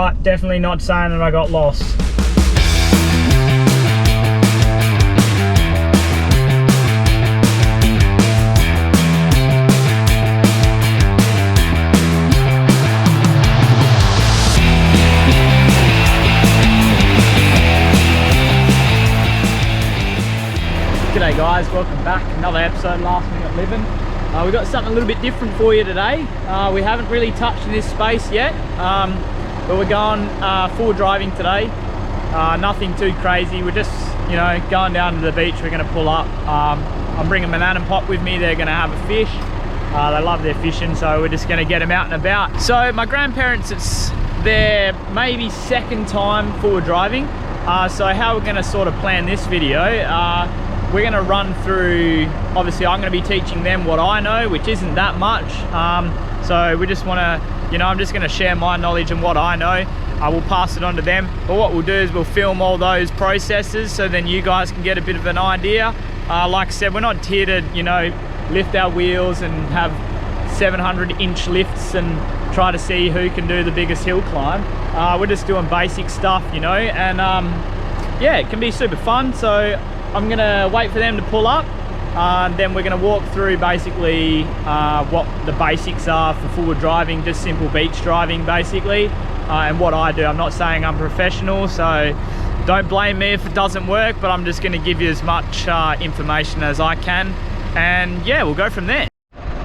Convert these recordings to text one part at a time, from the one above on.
but definitely not saying that I got lost. G'day guys, welcome back. Another episode, Last Minute Living. We've got something a little bit different for you today. We haven't really touched this space yet, but we're going full driving today. Nothing too crazy. We're just, you know, going down to the beach. We're going to pull up. I'm bringing Manan and Pop with me. They're going to have a fish. They love their fishing, so we're just going to get them out and about. So my grandparents, it's their maybe second time forward driving. So how we're going to sort of plan this video, we're going to run through, obviously I'm going to be teaching them what I know, which isn't that much. So we just want to, you know, I'm just going to share my knowledge and what I know. I will pass it on to them. But what we'll do is we'll film all those processes so then you guys can get a bit of an idea. Like I said, we're not here to, you know, lift our wheels and have 700-inch lifts and try to see who can do the biggest hill climb. We're just doing basic stuff, you know, and yeah, it can be super fun. So I'm gonna wait for them to pull up, then we're gonna walk through basically what the basics are for forward driving, just simple beach driving basically, and what I do. I'm not saying I'm professional, so don't blame me if it doesn't work, but I'm just gonna give you as much information as I can, and yeah, we'll go from there.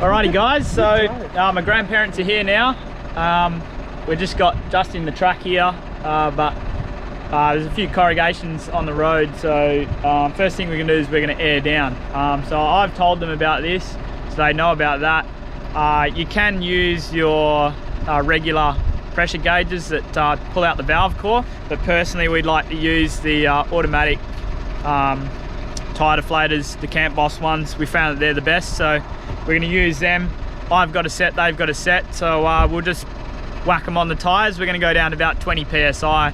Alrighty guys, so my grandparents are here now. We just in the track here, but there's a few corrugations on the road, so first thing we're going to do is we're going to air down. So I've told them about this, so they know about that. You can use your regular pressure gauges that pull out the valve core, but personally we'd like to use the automatic tire deflators, the Camp Boss ones. We found that they're the best, so we're going to use them. I've got a set, they've got a set, so we'll just whack them on the tires. We're going to go down to about 20 psi.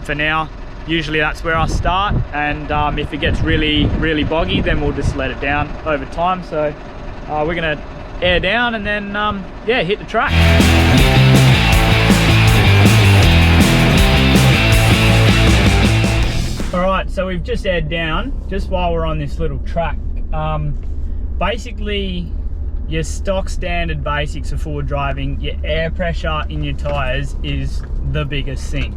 For now, usually that's where I start, and if it gets really boggy, then we'll just let it down over time. So we're gonna air down and then yeah, hit the track. All right, so we've just aired down just while we're on this little track. Basically, your stock standard basics of forward driving, your air pressure in your tires is the biggest thing.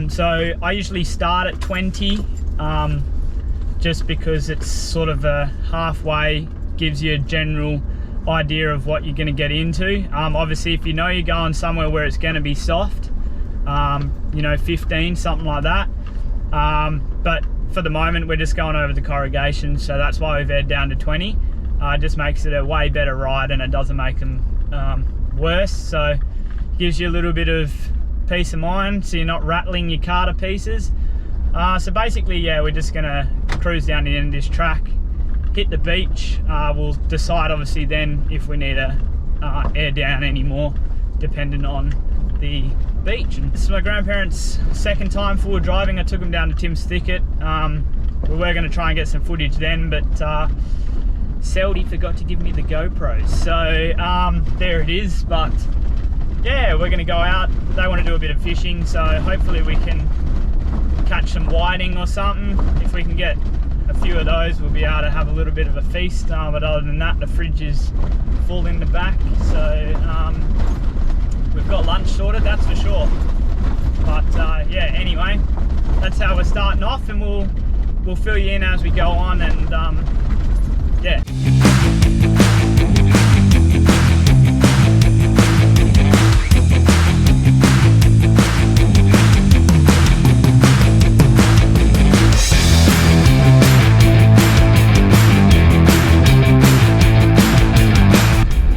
So I usually start at 20, just because it's sort of a halfway, gives you a general idea of what you're going to get into. Obviously if you know you're going somewhere where it's going to be soft, you know, 15, something like that. But for the moment we're just going over the corrugation, so that's why we've aired down to 20. It just makes it a way better ride and it doesn't make them worse, so it gives you a little bit of peace of mind, so you're not rattling your car to pieces. So basically, yeah, we're just gonna cruise down the end of this track, hit the beach. We'll decide obviously then if we need to air down anymore, depending on the beach. And this is my grandparents' second time forward driving. I took them down to Tim's Thicket. We were gonna try and get some footage then, but Seldy forgot to give me the GoPro, so there it is. But yeah, we're going to go out. They want to do a bit of fishing, so hopefully we can catch some whiting or something. If we can get a few of those, we'll be able to have a little bit of a feast. But other than that, the fridge is full in the back, so we've got lunch sorted, that's for sure. But yeah, anyway, that's how we're starting off, and we'll fill you in as we go on, and yeah.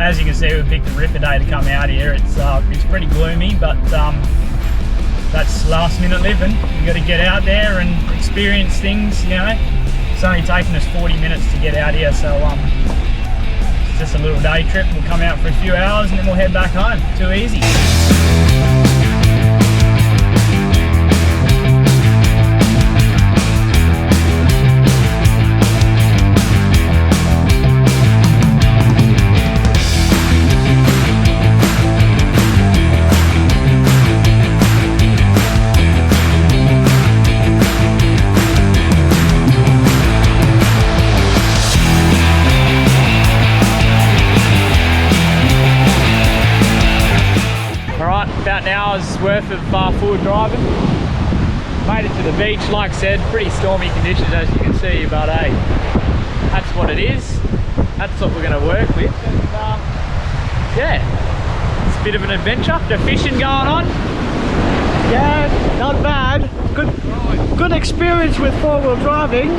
As you can see, we picked a ripper day to come out here. It's pretty gloomy, but that's last minute living. You got to get out there and experience things, you know. It's only taken us 40 minutes to get out here, so it's just a little day trip. We'll come out for a few hours and then we'll head back home. Too easy. about an hour's worth of forward driving. Made it to the beach, like I said, pretty stormy conditions as you can see, but hey, that's what it is. That's what we're going to work with. And yeah, it's a bit of an adventure. The fishing going on. Yeah, not bad. Good experience with four-wheel driving.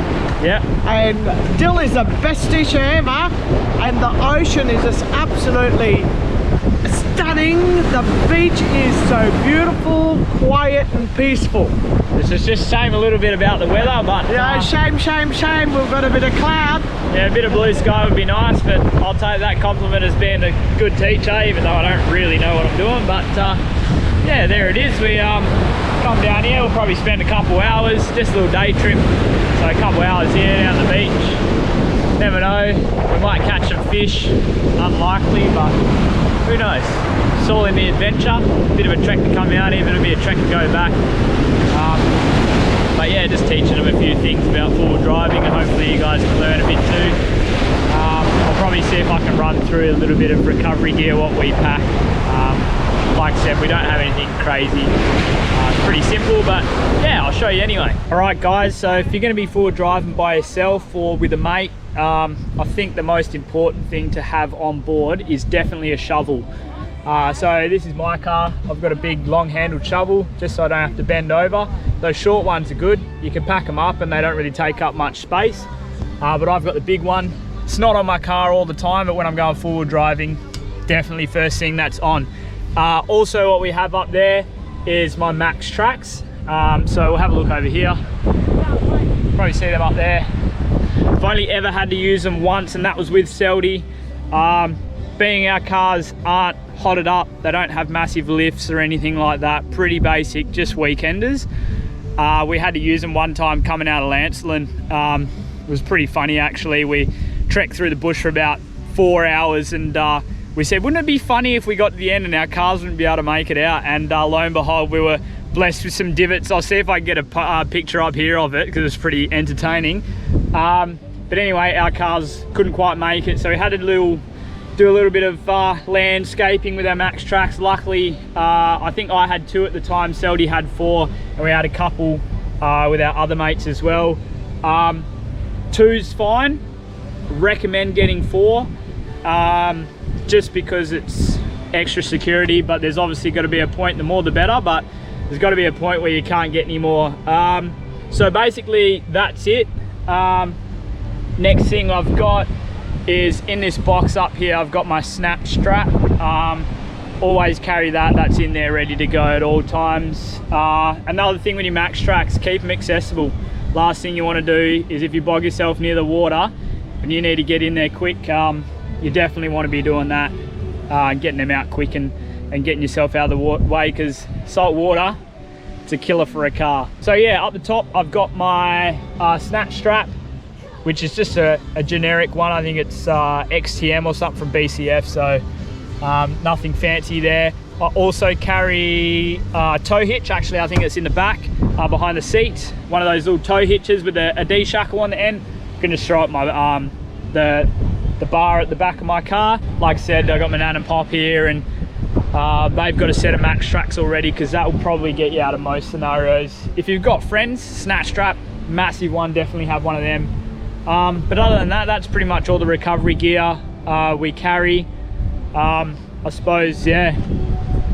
Yeah. And Dill is the best teacher ever. And the ocean is just absolutely stunning. The beach is so beautiful, quiet and peaceful. This is just shame a little bit about the weather, but yeah, shame. We've got a bit of cloud. Yeah, a bit of blue sky would be nice, but I'll take that compliment as being a good teacher, even though I don't really know what I'm doing. But yeah, there it is. We come down here. We'll probably spend a couple hours, just a little day trip. So a couple hours here down the beach. Never know. We might catch some fish. Unlikely, but who knows? It's all in the adventure. Bit of a trek to come out, even a bit of a trek to go back. But yeah, just teaching them a few things about forward driving, and hopefully you guys can learn a bit too. I'll probably see if I can run through a little bit of recovery gear, what we pack. Like I said, we don't have anything crazy. It's pretty simple, but yeah, I'll show you anyway. All right guys, so if you're gonna be forward driving by yourself or with a mate, I think the most important thing to have on board is definitely a shovel. So this is my car. I've got a big long-handled shovel just so I don't have to bend over. Those short ones are good. You can pack them up and they don't really take up much space. But I've got the big one. It's not on my car all the time, but when I'm going forward driving, definitely first thing that's on. Also what we have up there is my Max tracks. So we'll have a look over here. Probably see them up there. I've only ever had to use them once, and that was with Seldy. Being our cars aren't hotted up, they don't have massive lifts or anything like that, pretty basic, just weekenders. We had to use them one time coming out of Lancelin. It was pretty funny actually. We trekked through the bush for about 4 hours, and we said, wouldn't it be funny if we got to the end and our cars wouldn't be able to make it out? And lo and behold, we were blessed with some divots. I'll see if I can get a picture up here of it, because it's pretty entertaining. But anyway, our cars couldn't quite make it, so we had to do a little bit of landscaping with our Max tracks. Luckily, I think I had 2 at the time, Seldy had 4, and we had a couple with our other mates as well. 2's fine, recommend getting 4, just because it's extra security, but there's obviously got to be a point, the more the better, but there's got to be a point where you can't get any more. So basically that's it. Next thing I've got is in this box up here, I've got my snap strap. Always carry that, that's in there ready to go at all times. Another thing with your Max tracks, keep them accessible. Last thing you want to do is if you bog yourself near the water and you need to get in there quick, you definitely want to be doing that, getting them out quick and getting yourself out of the way, because salt water, it's a killer for a car. So yeah, up the top I've got my snap strap, which is just a generic one. I think it's XTM or something from BCF, so nothing fancy there. I also carry a tow hitch. Actually, I think it's in the back behind the seat, one of those little tow hitches with a D-shackle on the end. You can just throw up my the bar at the back of my car. Like I said, I got my nan and pop here, and they've got a set of Max tracks already, because that will probably get you out of most scenarios. If you've got friends, snatch strap, massive one, definitely have one of them. But other than that, that's pretty much all the recovery gear we carry. I suppose, yeah,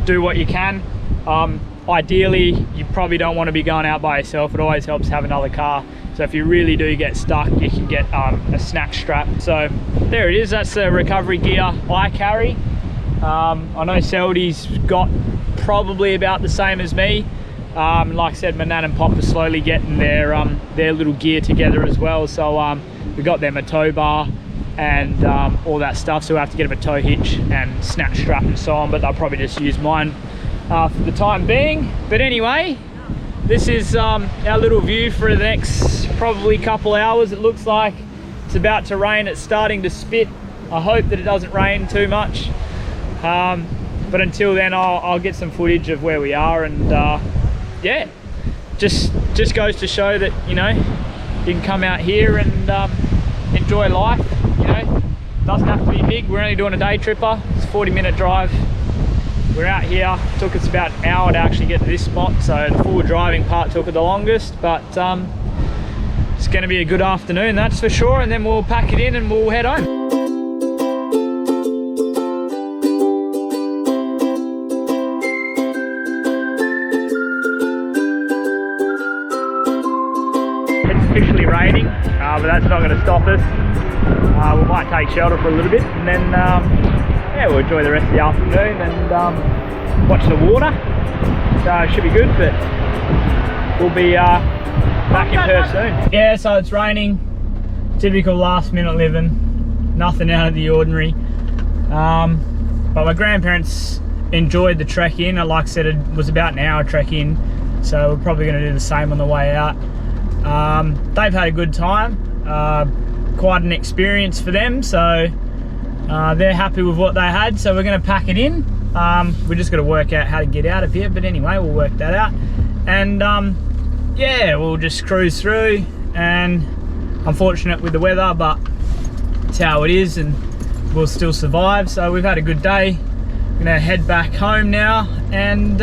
do what you can. Ideally, you probably don't want to be going out by yourself. It always helps to have another car. So if you really do get stuck, you can get a snatch strap. So there it is, that's the recovery gear I carry. I know Seldy's got probably about the same as me. Like I said, my nan and pop are slowly getting their little gear together as well. So we got them a tow bar and all that stuff. So we have to get them a tow hitch and snatch strap and so on. But they'll probably just use mine for the time being. But anyway, this is our little view for the next probably couple hours. It looks like it's about to rain. It's starting to spit. I hope that it doesn't rain too much. But until then, I'll get some footage of where we are, and yeah, just goes to show that, you know, you can come out here and enjoy life. You know, doesn't have to be big. We're only doing a day tripper. It's a 40-minute drive. we're out here. Took us about an hour to actually get to this spot, so the full driving part took it the longest, but it's going to be a good afternoon, that's for sure, and then we'll pack it in and we'll head home. Officially raining, but that's not going to stop us. We might take shelter for a little bit, and then yeah, we'll enjoy the rest of the afternoon and watch the water. So it should be good, but we'll be back in Perth soon. Yeah, so it's raining. Typical last minute living, nothing out of the ordinary. But my grandparents enjoyed the trek in. Like I said, it was about an hour trek in, so we're probably going to do the same on the way out. They've had a good time, quite an experience for them, so they're happy with what they had, so we're going to pack it in. We just got to work out how to get out of here, but anyway, we'll work that out, and yeah, we'll just cruise through. And unfortunate with the weather, but it's how it is, and we'll still survive. So we've had a good day. We're gonna head back home now, and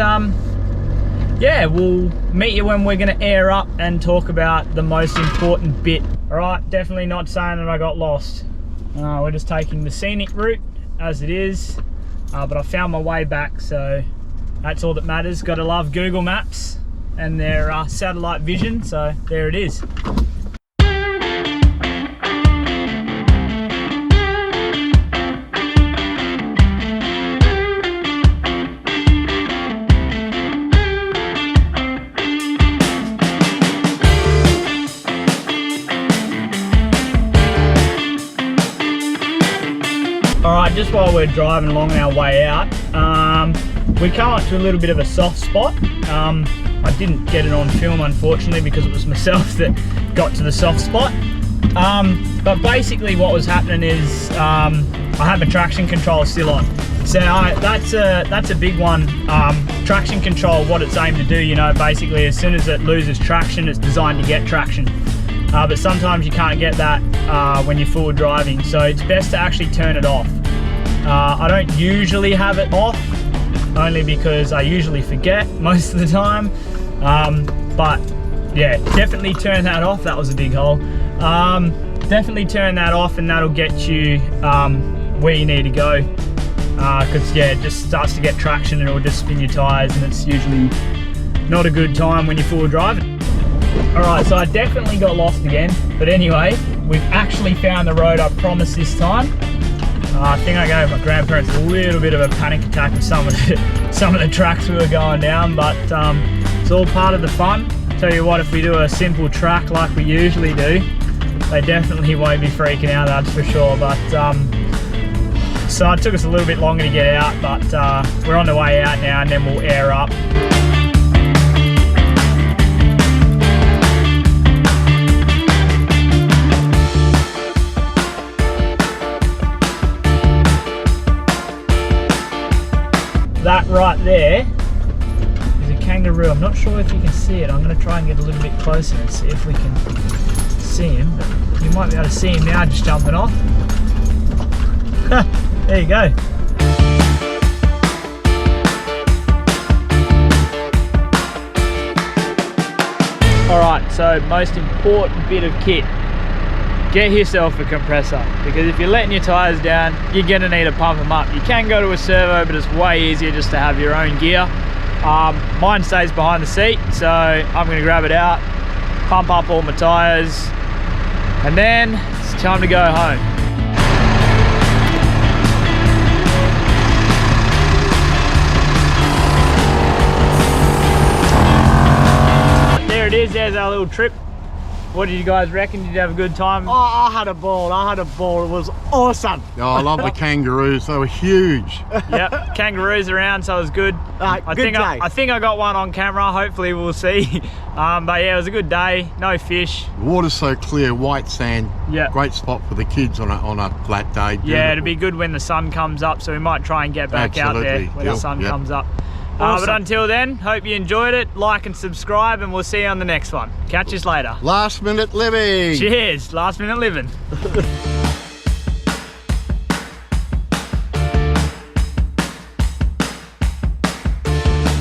yeah, we'll meet you when we're going to air up and talk about the most important bit. All right, definitely not saying that I got lost. We're just taking the scenic route as it is, but I found my way back, so that's all that matters. Got to love Google Maps and their satellite vision, so there it is. Alright, just while we're driving along our way out, we come up to a little bit of a soft spot. I didn't get it on film, unfortunately, because it was myself that got to the soft spot. But basically what was happening is I have my traction control still on. So that's a big one. Traction control, what it's aimed to do, you know, basically as soon as it loses traction, it's designed to get traction. But sometimes you can't get that when you're forward driving, so it's best to actually turn it off. I don't usually have it off, only because I usually forget most of the time. But yeah, definitely turn that off. That was a big hole. Definitely turn that off, and that'll get you where you need to go. Because yeah, it just starts to get traction and it'll just spin your tires, and it's usually not a good time when you're forward driving. Alright, so I definitely got lost again, but anyway, we've actually found the road I promised this time. I think I gave my grandparents a little bit of a panic attack with some of the tracks we were going down, but it's all part of the fun. Tell you what, if we do a simple track like we usually do, they definitely won't be freaking out, that's for sure. But so it took us a little bit longer to get out, but we're on the way out now, and then we'll air up. That right there is a kangaroo. I'm not sure if you can see it. I'm going to try and get a little bit closer and see if we can see him. But you might be able to see him now just jumping off. There you go. Alright, so most important bit of kit. Get yourself a compressor, because if you're letting your tires down, you're gonna need to pump them up. You can go to a servo, but it's way easier just to have your own gear. Mine stays behind the seat, so I'm gonna grab it out, pump up all my tires, and then it's time to go home. There it is, there's our little trip. What did you guys reckon? Did you have a good time? Oh, I had a ball. It was awesome. Oh, I love the kangaroos. They were huge. Yep, kangaroos around, so it was good. I think I got one on camera. Hopefully we'll see. But yeah, it was a good day. No fish. The water's so clear, white sand. Yeah. Great spot for the kids on a flat day. Beautiful. Yeah, it'd be good when the sun comes up, so we might try and get back out there when the sun comes up. Awesome. But until then, hope you enjoyed it. Like and subscribe, and we'll see you on the next one. Catch us later. Last minute living. Cheers. Last minute living.